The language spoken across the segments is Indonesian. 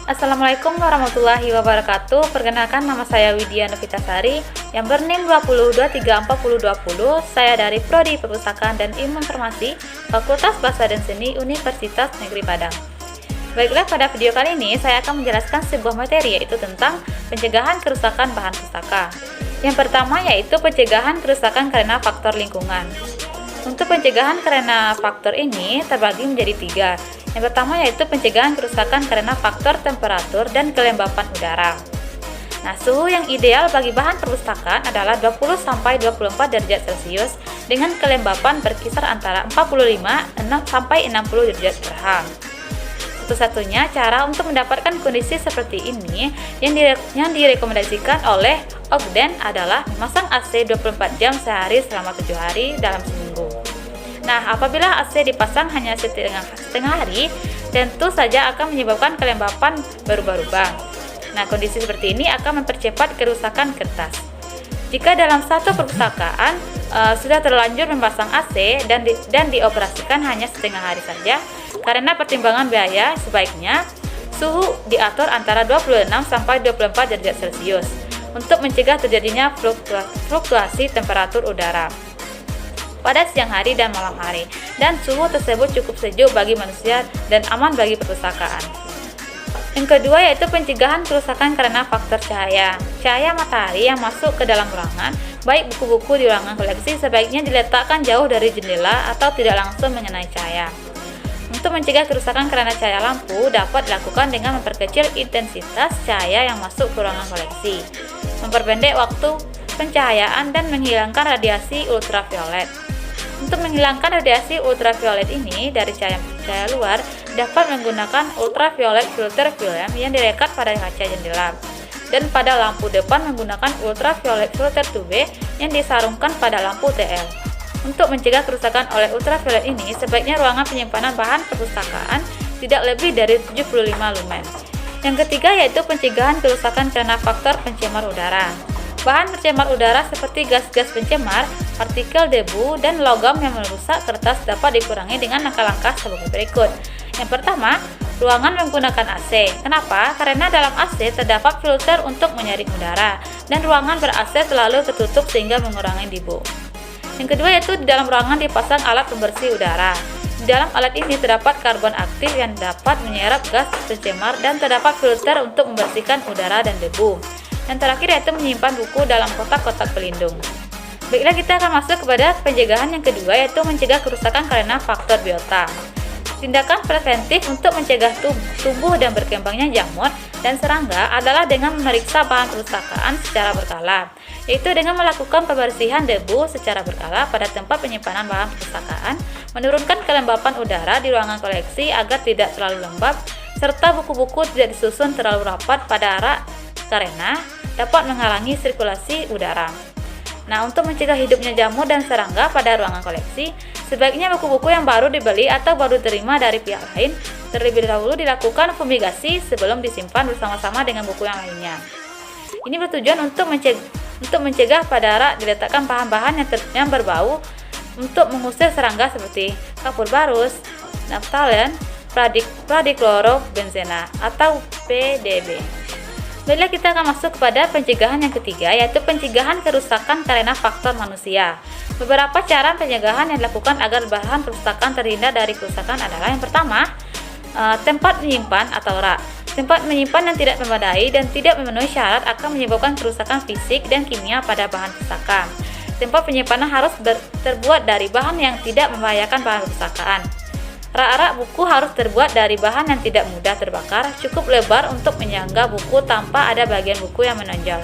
Assalamualaikum warahmatullahi wabarakatuh. Perkenalkan, nama saya Widya Novitasari yang berNIM 20234020. Saya dari Prodi Perpustakaan dan Ilmu Informasi, Fakultas Bahasa dan Seni, Universitas Negeri Padang. Baiklah, pada video kali ini saya akan menjelaskan sebuah materi, yaitu tentang pencegahan kerusakan bahan pustaka. Yang pertama yaitu pencegahan kerusakan karena faktor lingkungan. Untuk pencegahan karena faktor ini terbagi menjadi tiga. Yang pertama yaitu pencegahan kerusakan karena faktor temperatur dan kelembapan udara. Nah, suhu yang ideal bagi bahan perpustakaan adalah 20-24 derajat Celcius dengan kelembapan berkisar antara 45-60 derajat Fahrenheit. Satu-satunya cara untuk mendapatkan kondisi seperti ini yang direkomendasikan oleh Ogden adalah memasang AC 24 jam sehari selama 7 hari dalam seminggu. Nah, apabila AC dipasang hanya setengah hari, tentu saja akan menyebabkan kelembapan berubah-ubah. Nah, kondisi seperti ini akan mempercepat kerusakan kertas. Jika dalam satu perpustakaan sudah terlanjur memasang AC dan dioperasikan hanya setengah hari saja, karena pertimbangan biaya, sebaiknya suhu diatur antara 26-24 derajat Celcius untuk mencegah terjadinya fluktuasi temperatur udara pada siang hari dan malam hari, dan suhu tersebut cukup sejuk bagi manusia dan aman bagi perpustakaan. Yang kedua yaitu pencegahan kerusakan karena faktor cahaya. Cahaya matahari yang masuk ke dalam ruangan, baik buku-buku di ruangan koleksi, sebaiknya diletakkan jauh dari jendela atau tidak langsung mengenai cahaya. Untuk mencegah kerusakan karena cahaya lampu dapat dilakukan dengan memperkecil intensitas cahaya yang masuk ke ruangan koleksi, memperpendek waktu pencahayaan, dan menghilangkan radiasi ultraviolet. Untuk menghilangkan radiasi ultraviolet ini dari cahaya luar, dapat menggunakan ultraviolet filter film yang direkat pada kaca jendela, dan pada lampu depan menggunakan ultraviolet filter 2B yang disarungkan pada lampu TL. Untuk mencegah kerusakan oleh ultraviolet ini, sebaiknya ruangan penyimpanan bahan perpustakaan tidak lebih dari 75 lumen. Yang ketiga yaitu pencegahan kerusakan karena faktor pencemar udara. Bahan pencemar udara seperti gas-gas pencemar, partikel debu, dan logam yang merusak kertas dapat dikurangi dengan langkah-langkah sebagai berikut. Yang pertama, ruangan menggunakan AC. Kenapa? Karena dalam AC terdapat filter untuk menyaring udara, dan ruangan ber-AC selalu tertutup sehingga mengurangi debu. Yang kedua yaitu di dalam ruangan dipasang alat pembersih udara. Di dalam alat ini terdapat karbon aktif yang dapat menyerap gas pencemar, dan terdapat filter untuk membersihkan udara dan debu. Yang terakhir yaitu menyimpan buku dalam kotak-kotak pelindung. Baiklah, kita akan masuk kepada pencegahan yang kedua yaitu mencegah kerusakan karena faktor biota. Tindakan preventif untuk mencegah tumbuh dan berkembangnya jamur dan serangga adalah dengan memeriksa bahan perpustakaan secara berkala, yaitu dengan melakukan pembersihan debu secara berkala pada tempat penyimpanan bahan perpustakaan, menurunkan kelembapan udara di ruangan koleksi agar tidak terlalu lembab, serta buku-buku tidak disusun terlalu rapat pada rak karena dapat menghalangi sirkulasi udara. Nah, untuk mencegah hidupnya jamur dan serangga pada ruangan koleksi, sebaiknya buku-buku yang baru dibeli atau baru diterima dari pihak lain terlebih dahulu dilakukan fumigasi sebelum disimpan bersama-sama dengan buku yang lainnya. Ini bertujuan untuk mencegah pada rak diletakkan bahan-bahan yang berbau untuk mengusir serangga seperti kapur barus, naftalen, pradiklorobenzena atau PDB. Baiklah, kita akan masuk kepada pencegahan yang ketiga yaitu pencegahan kerusakan karena faktor manusia. Beberapa cara pencegahan yang dilakukan agar bahan perpustakaan terhindar dari kerusakan adalah: yang pertama, tempat menyimpan atau rak. Tempat menyimpan yang tidak memadai dan tidak memenuhi syarat akan menyebabkan kerusakan fisik dan kimia pada bahan perpustakaan. Tempat penyimpanan harus terbuat dari bahan yang tidak membahayakan bahan perpustakaan. Rak-rak buku harus terbuat dari bahan yang tidak mudah terbakar, cukup lebar untuk menyangga buku tanpa ada bagian buku yang menonjol.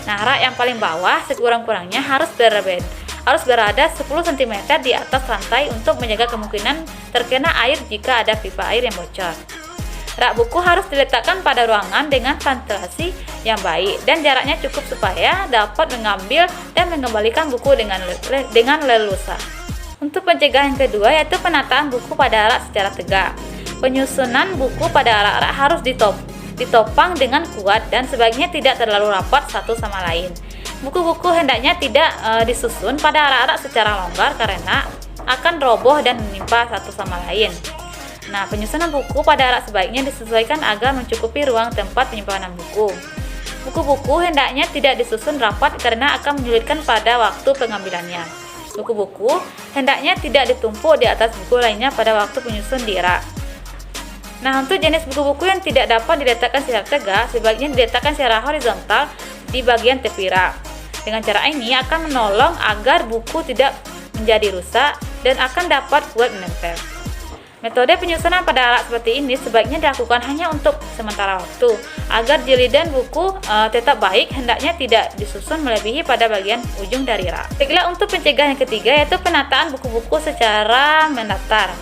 Nah, rak yang paling bawah sekurang-kurangnya harus berada 10 cm di atas lantai untuk menjaga kemungkinan terkena air jika ada pipa air yang bocor. Rak buku harus diletakkan pada ruangan dengan ventilasi yang baik dan jaraknya cukup supaya dapat mengambil dan mengembalikan buku dengan leluasa. Untuk pencegahan kedua yaitu penataan buku pada rak secara tegak. Penyusunan buku pada rak-rak harus ditopang dengan kuat dan sebaiknya tidak terlalu rapat satu sama lain. Buku-buku hendaknya tidak disusun pada rak-rak secara longgar karena akan roboh dan menimpa satu sama lain. Nah, penyusunan buku pada rak sebaiknya disesuaikan agar mencukupi ruang tempat penyimpanan buku. Buku-buku hendaknya tidak disusun rapat karena akan menyulitkan pada waktu pengambilannya. Buku-buku hendaknya tidak ditumpuk di atas buku lainnya pada waktu penyusun di rak. Nah, untuk jenis buku-buku yang tidak dapat diletakkan secara tegak, sebaiknya diletakkan secara horizontal di bagian tepi rak. Dengan cara ini akan menolong agar buku tidak menjadi rusak dan akan dapat kuat menempel. Metode penyusunan pada rak seperti ini sebaiknya dilakukan hanya untuk sementara waktu. Agar jilidan buku tetap baik, hendaknya tidak disusun melebihi pada bagian ujung dari rak. Baiklah, untuk pencegahan yang ketiga yaitu penataan buku-buku secara mendatar.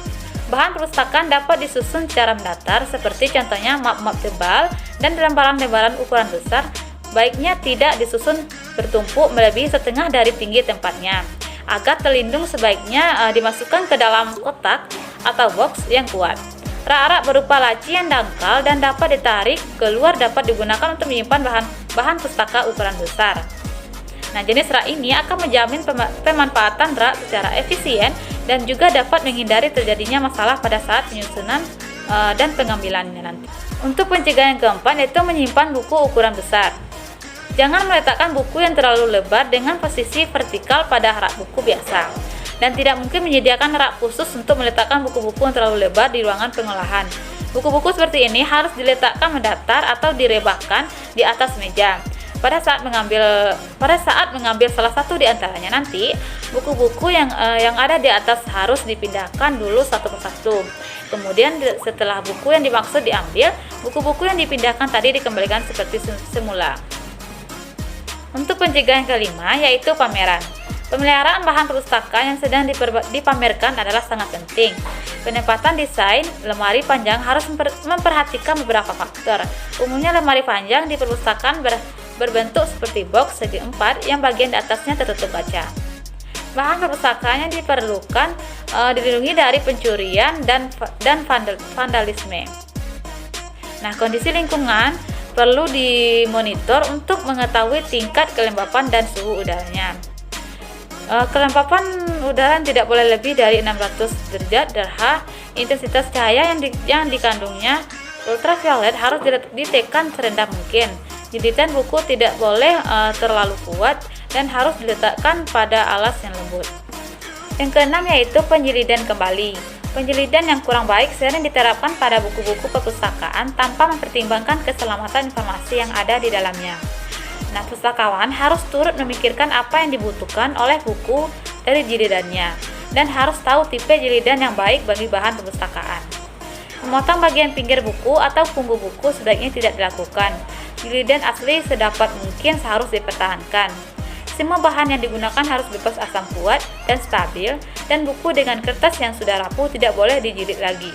Bahan perpustakaan dapat disusun secara mendatar seperti contohnya map-map tebal dan lembaran-lembaran ukuran besar. Baiknya tidak disusun bertumpuk melebihi setengah dari tinggi tempatnya. Agar terlindung sebaiknya dimasukkan ke dalam kotak atau box yang kuat. Rak-rak berupa laci yang dangkal dan dapat ditarik keluar dapat digunakan untuk menyimpan bahan pustaka ukuran besar. Nah, jenis rak ini akan menjamin pemanfaatan rak secara efisien dan juga dapat menghindari terjadinya masalah pada saat penyusunan dan pengambilannya nanti. Untuk pencegahan yang keempat yaitu menyimpan buku ukuran besar. Jangan meletakkan buku yang terlalu lebar dengan posisi vertikal pada rak buku biasa. Dan tidak mungkin menyediakan rak khusus untuk meletakkan buku-buku yang terlalu lebar di ruangan pengolahan. Buku-buku seperti ini harus diletakkan mendatar atau direbahkan di atas meja. Pada saat mengambil salah satu di antaranya nanti, buku-buku yang ada di atas harus dipindahkan dulu satu persatu. Kemudian setelah buku yang dimaksud diambil, buku-buku yang dipindahkan tadi dikembalikan seperti semula. Untuk pencegahan yang kelima yaitu pameran. Pemeliharaan bahan perpustakaan yang sedang dipamerkan adalah sangat penting. Penempatan desain lemari panjang harus memperhatikan beberapa faktor. Umumnya lemari panjang di perpustakaan berbentuk seperti box segi 4 yang bagian di atasnya tertutup kaca. Bahan perpustakaan yang diperlukan dilindungi dari pencurian dan vandalisme. Nah, kondisi lingkungan perlu dimonitor untuk mengetahui tingkat kelembapan dan suhu udaranya. Kelembapan udara tidak boleh lebih dari 600 derajat Celcius. Intensitas cahaya yang dikandungnya ultraviolet harus ditekan serendah mungkin. Jilidan buku tidak boleh terlalu kuat dan harus diletakkan pada alas yang lembut. Yang keenam yaitu penjilidan kembali. Penjilidan yang kurang baik sering diterapkan pada buku-buku perpustakaan tanpa mempertimbangkan keselamatan informasi yang ada di dalamnya. Nah, pustakawan harus turut memikirkan apa yang dibutuhkan oleh buku dari jilidannya dan harus tahu tipe jilidan yang baik bagi bahan perpustakaan. Memotong bagian pinggir buku atau punggung buku sebaiknya tidak dilakukan. Jilidan asli sedapat mungkin harus dipertahankan. Semua bahan yang digunakan harus bebas asam kuat dan stabil, dan buku dengan kertas yang sudah rapuh tidak boleh dijilid lagi.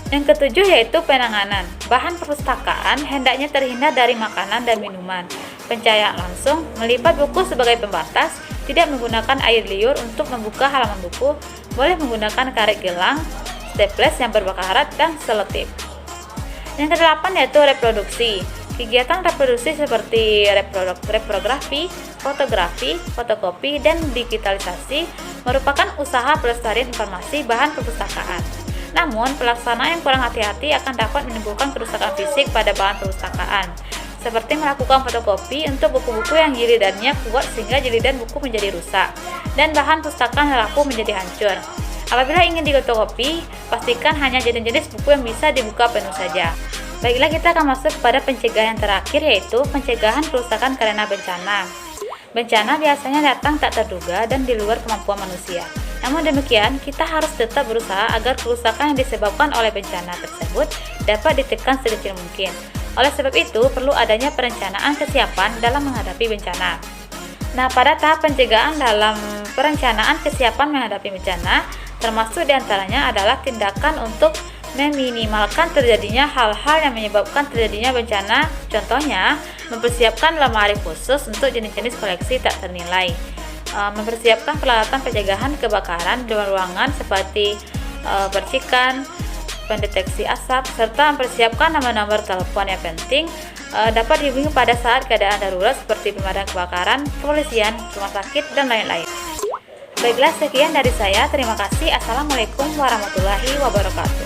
Yang ketujuh yaitu penanganan. Bahan perpustakaan hendaknya terhindar dari makanan dan minuman. Pencahayaan langsung, melipat buku sebagai pembatas, tidak menggunakan air liur untuk membuka halaman buku, boleh menggunakan karet gelang, staples yang berbakarat, dan selotip. Yang kedelapan yaitu reproduksi. Kegiatan reproduksi seperti reprografi, fotografi, fotokopi, dan digitalisasi merupakan usaha pelestarian informasi bahan perpustakaan. Namun, pelaksanaan yang kurang hati-hati akan dapat menimbulkan kerusakan fisik pada bahan perpustakaan, seperti melakukan fotokopi untuk buku-buku yang jilidannya kuat sehingga jilidan buku menjadi rusak, dan bahan perpustakaan rapuh menjadi hancur. Apabila ingin difotokopi, pastikan hanya jenis-jenis buku yang bisa dibuka penuh saja. Baiklah, kita akan masuk pada pencegahan yang terakhir yaitu pencegahan kerusakan karena bencana. Bencana biasanya datang tak terduga dan di luar kemampuan manusia. Namun demikian, kita harus tetap berusaha agar kerusakan yang disebabkan oleh bencana tersebut dapat ditekan sekecil mungkin. Oleh sebab itu, perlu adanya perencanaan kesiapan dalam menghadapi bencana. Nah, pada tahap pencegahan dalam perencanaan kesiapan menghadapi bencana, termasuk diantaranya adalah tindakan untuk meminimalkan terjadinya hal-hal yang menyebabkan terjadinya bencana. Contohnya, mempersiapkan lemari khusus untuk jenis-jenis koleksi tak ternilai. Mempersiapkan peralatan pencegahan kebakaran di ruangan seperti percikan, pendeteksi asap, serta mempersiapkan nomor-nomor telepon yang penting dapat dihubungi pada saat keadaan darurat seperti pemadam kebakaran, kepolisian, rumah sakit, dan lain-lain. Baiklah, sekian dari saya. Terima kasih. Assalamualaikum warahmatullahi wabarakatuh.